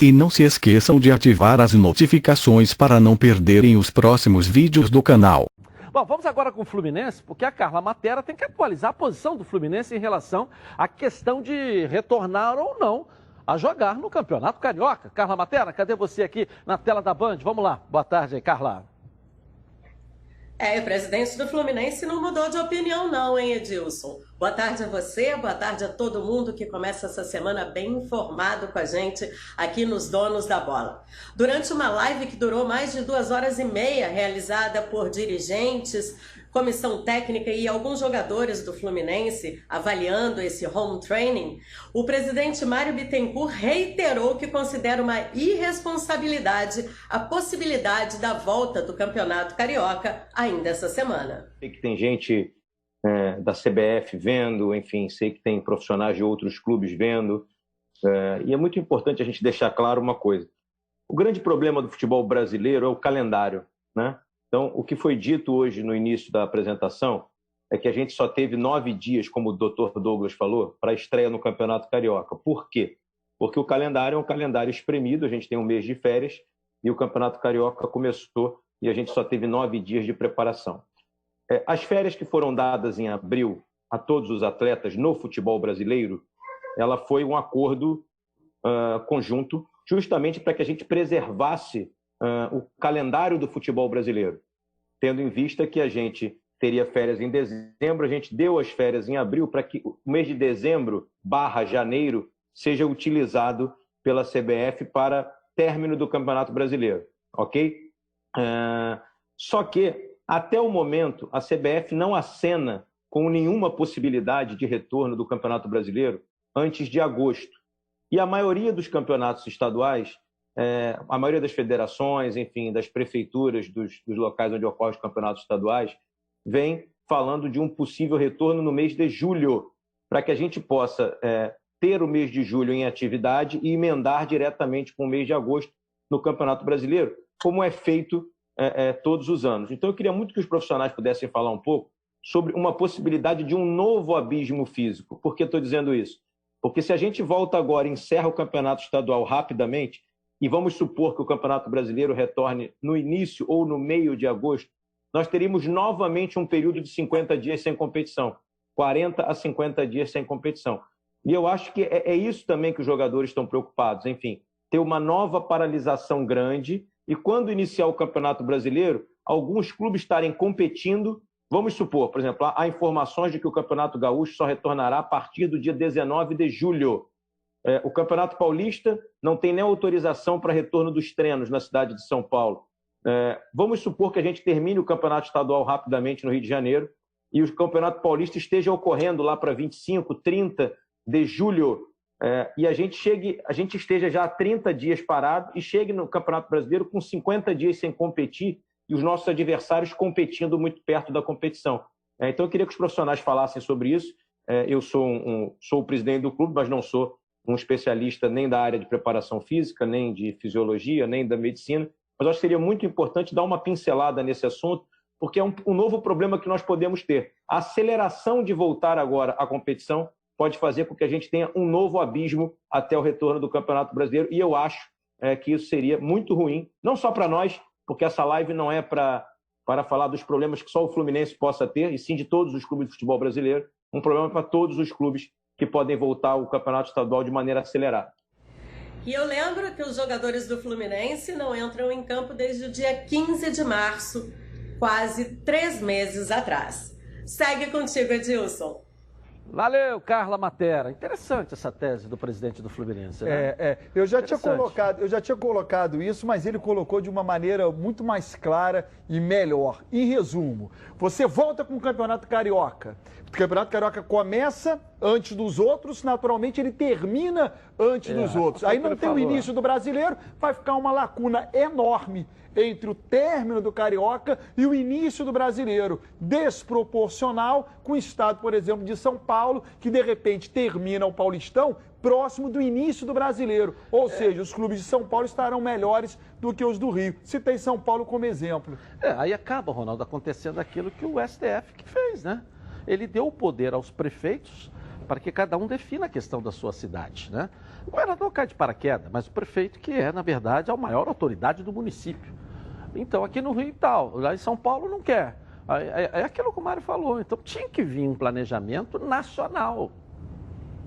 E não se esqueçam de ativar as notificações para não perderem os próximos vídeos do canal. Bom, vamos agora com o Fluminense, porque a Carla Matera tem que atualizar a posição do Fluminense em relação à questão de retornar ou não a jogar no Campeonato Carioca. Carla Matera, cadê você aqui na tela da Band? Vamos lá. Boa tarde aí, Carla. O presidente do Fluminense não mudou de opinião não, hein, Edilson? Boa tarde a você, boa tarde a todo mundo que começa essa semana bem informado com a gente aqui nos Donos da Bola. Durante uma live que durou mais de 2h30, realizada por dirigentes, comissão técnica e alguns jogadores do Fluminense avaliando esse home training, o presidente Mário Bittencourt reiterou que considera uma irresponsabilidade a possibilidade da volta do Campeonato Carioca ainda essa semana. Sei que tem gente da CBF vendo, enfim, sei que tem profissionais de outros clubes vendo, e é muito importante a gente deixar claro uma coisa. O grande problema do futebol brasileiro é o calendário, né? Então, o que foi dito hoje no início da apresentação é que a gente só teve 9 dias, como o Dr. Douglas falou, para a estreia no Campeonato Carioca. Por quê? Porque o calendário é um calendário espremido, a gente tem um mês de férias e o Campeonato Carioca começou e a gente só teve 9 dias de preparação. As férias que foram dadas em abril a todos os atletas no futebol brasileiro, ela foi um acordo conjunto justamente para que a gente preservasse o calendário do futebol brasileiro, tendo em vista que a gente teria férias em dezembro, a gente deu as férias em abril para que o mês de dezembro / janeiro seja utilizado pela CBF para término do Campeonato Brasileiro, ok? Só que, até o momento, a CBF não acena com nenhuma possibilidade de retorno do Campeonato Brasileiro antes de agosto. E a maioria dos campeonatos estaduais, a maioria das federações, enfim, das prefeituras dos locais onde ocorrem os campeonatos estaduais, vem falando de um possível retorno no mês de julho, para que a gente possa ter o mês de julho em atividade e emendar diretamente com o mês de agosto no Campeonato Brasileiro, como é feito todos os anos. Então, eu queria muito que os profissionais pudessem falar um pouco sobre uma possibilidade de um novo abismo físico. Por que estou dizendo isso? Porque se a gente volta agora e encerra o campeonato estadual rapidamente, e vamos supor que o Campeonato Brasileiro retorne no início ou no meio de agosto, nós teríamos novamente um período de 50 dias sem competição, 40 a 50 dias sem competição. E eu acho que é isso também que os jogadores estão preocupados, enfim, ter uma nova paralisação grande e quando iniciar o Campeonato Brasileiro, alguns clubes estarem competindo, vamos supor, por exemplo, há informações de que o Campeonato Gaúcho só retornará a partir do dia 19 de julho. O Campeonato Paulista não tem nem autorização para retorno dos treinos na cidade de São Paulo. Vamos supor que a gente termine o Campeonato Estadual rapidamente no Rio de Janeiro e o Campeonato Paulista esteja ocorrendo lá para 25, 30 de julho e a gente esteja já há 30 dias parado e chegue no Campeonato Brasileiro com 50 dias sem competir e os nossos adversários competindo muito perto da competição. Então, eu queria que os profissionais falassem sobre isso. Eu sou o presidente do clube, mas não sou um especialista nem da área de preparação física, nem de fisiologia, nem da medicina, mas acho que seria muito importante dar uma pincelada nesse assunto, porque é um novo problema que nós podemos ter. A aceleração de voltar agora à competição pode fazer com que a gente tenha um novo abismo até o retorno do Campeonato Brasileiro, e eu acho que isso seria muito ruim, não só para nós, porque essa live não é para falar dos problemas que só o Fluminense possa ter, e sim de todos os clubes de futebol brasileiro, um problema para todos os clubes que podem voltar ao campeonato estadual de maneira acelerada. E eu lembro que os jogadores do Fluminense não entram em campo desde o dia 15 de março, quase 3 meses atrás. Segue contigo, Edilson. Valeu, Carla Matera. Interessante essa tese do presidente do Fluminense, né? Eu já tinha colocado isso, mas ele colocou de uma maneira muito mais clara e melhor. Em resumo, você volta com o Campeonato Carioca. O Campeonato Carioca começa antes dos outros, naturalmente ele termina antes dos outros. Aí não tem o início do Brasileiro, vai ficar uma lacuna enorme entre o término do Carioca e o início do Brasileiro, desproporcional com o estado, por exemplo, de São Paulo, que de repente termina o Paulistão próximo do início do Brasileiro. Ou seja, os clubes de São Paulo estarão melhores do que os do Rio. Citei São Paulo como exemplo. Aí acaba, Ronaldo, acontecendo aquilo que o STF que fez, né? Ele deu o poder aos prefeitos para que cada um defina a questão da sua cidade, né? O governador cai de paraquedas, mas o prefeito que é, na verdade, a maior autoridade do município. Então, aqui no Rio e tal, lá em São Paulo não quer. É aquilo que o Mário falou. Então, tinha que vir um planejamento nacional.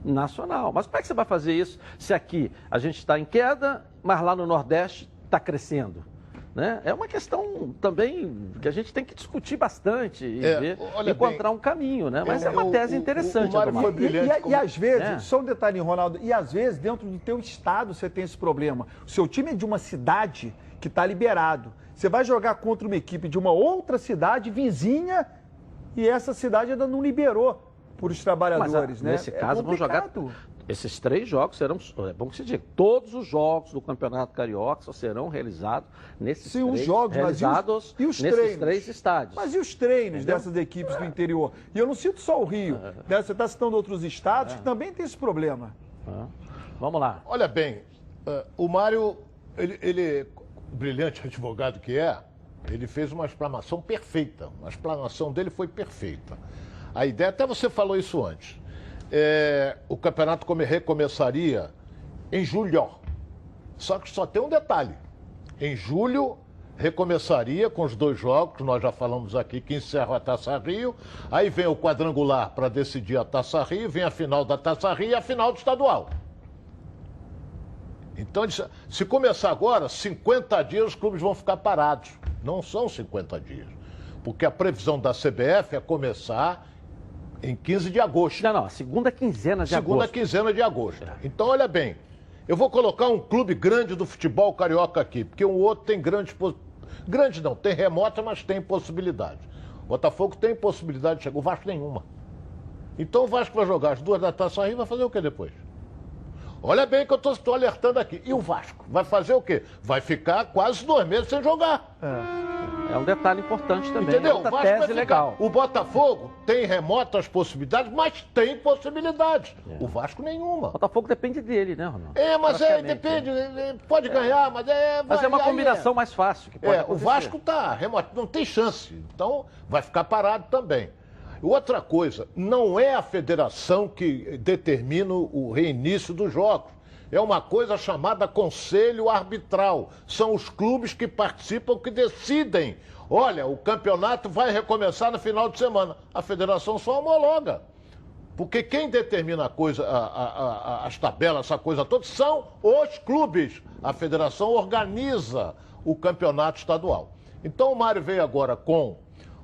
Nacional. Mas como é que você vai fazer isso se aqui a gente está em queda, mas lá no Nordeste está crescendo? Né? É uma questão também que a gente tem que discutir bastante e encontrar um caminho, né? Mas é uma tese interessante. O Mário foi brilhante. E às vezes, só um detalhe, Ronaldo, e às vezes dentro do teu estado você tem esse problema. O seu time é de uma cidade que está liberado. Você vai jogar contra uma equipe de uma outra cidade vizinha e essa cidade ainda não liberou por os trabalhadores, né? Nesse caso, vão jogar... Esses 3 jogos serão, é bom que se diga, todos os jogos do Campeonato Carioca só serão realizados nesses nesses 3 estádios. Mas e os treinos dessas equipes do interior? E eu não cito só o Rio, né? Você está citando outros estados que também tem esse problema. Vamos lá. Olha bem, o Mário, ele, brilhante advogado que é, ele fez uma explanação perfeita. A explanação dele foi perfeita. A ideia, até você falou isso antes, o campeonato recomeçaria em julho. Só que só tem um detalhe. Em julho, recomeçaria com os 2 jogos, nós já falamos aqui, que encerram a Taça Rio. Aí vem o quadrangular para decidir a Taça Rio, vem a final da Taça Rio e a final do estadual. Então, se começar agora, 50 dias os clubes vão ficar parados. Não são 50 dias. Porque a previsão da CBF é começar em 15 de agosto. Não, a segunda quinzena de agosto. Segunda quinzena de agosto. Então, olha bem, eu vou colocar um clube grande do futebol carioca aqui, porque o outro tem grandes... Grande não, tem remota, mas tem possibilidade. O Botafogo tem possibilidade de chegar, o Vasco nenhuma. Então o Vasco vai jogar as 2 da Taça Rio e vai fazer o que depois? Olha bem que eu estou alertando aqui. E o Vasco? Vai fazer o quê? Vai ficar quase 2 meses sem jogar. É um detalhe importante também. Entendeu? Outra O Vasco tese vai ficar. legal. O Botafogo tem remotas possibilidades, mas tem possibilidades. O Vasco nenhuma. O Botafogo depende dele, né, Ronaldo? Mas depende. Pode ganhar, mas Mas é uma combinação mais fácil. Que pode o Vasco está remoto, não tem chance. Então vai ficar parado também. Outra coisa, não é a federação que determina o reinício dos jogos. É uma coisa chamada conselho arbitral. São os clubes que participam que decidem. Olha, o campeonato vai recomeçar no final de semana. A federação só homologa. Porque quem determina a coisa, as tabelas, essa coisa toda, são os clubes. A federação organiza o campeonato estadual. Então o Mário veio agora com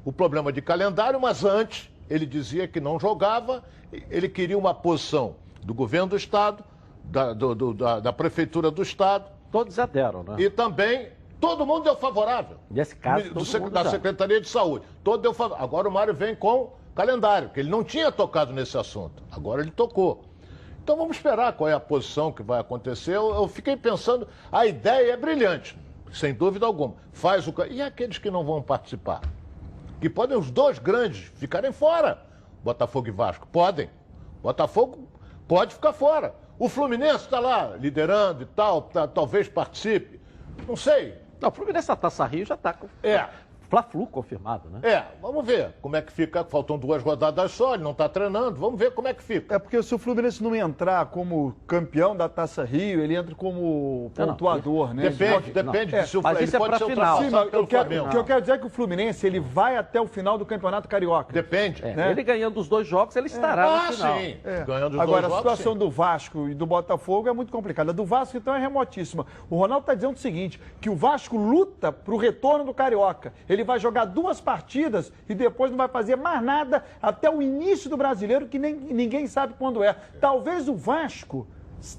o problema de calendário, mas antes ele dizia que não jogava, ele queria uma posição do governo do Estado, da Prefeitura do Estado. Todos aderam, né? E também, todo mundo deu favorável. Nesse caso, da Secretaria de Saúde. Todo deu favorável. Agora o Mário vem com calendário, que ele não tinha tocado nesse assunto. Agora ele tocou. Então vamos esperar qual é a posição que vai acontecer. Eu fiquei pensando, a ideia é brilhante, sem dúvida alguma. E aqueles que não vão participar? Que podem os 2 grandes ficarem fora. Botafogo e Vasco podem. Botafogo pode ficar fora. O Fluminense está lá liderando e tal, talvez participe. Não sei. Não, o Fluminense da Taça Rio já está com Fla-Flu confirmado, né? Vamos ver como é que fica. Faltam 2 rodadas só, ele não está treinando. Vamos ver como é que fica. É porque se o Fluminense não entrar como campeão da Taça Rio, ele entra como pontuador, né? Depende. Se o mas isso é para final. O que eu quero dizer é que o Fluminense ele vai até o final do Campeonato Carioca. Depende. Né? Ele ganhando os 2 jogos, ele estará no final. Sim. Ganhando os Agora, 2 a situação sim. do Vasco e do Botafogo é muito complicada. A do Vasco, então, é remotíssima. O Ronaldo está dizendo o seguinte, que o Vasco luta para o retorno do Carioca. Ele vai jogar 2 partidas e depois não vai fazer mais nada até o início do Brasileiro, que ninguém sabe quando é. Talvez o Vasco,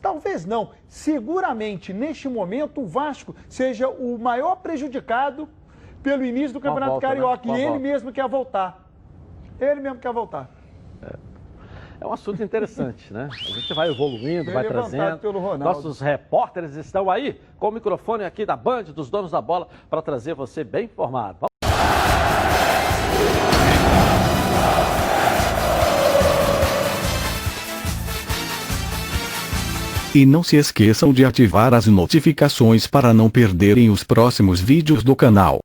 talvez não, seguramente neste momento o Vasco seja o maior prejudicado pelo início do Campeonato Carioca. Né? E ele mesmo quer voltar. Ele mesmo quer voltar. É um assunto interessante, né? A gente vai evoluindo, vai trazendo. Pelo Ronaldo. Nossos repórteres estão aí com o microfone aqui da Band, dos donos da bola, para trazer você bem informado. E não se esqueçam de ativar as notificações para não perderem os próximos vídeos do canal.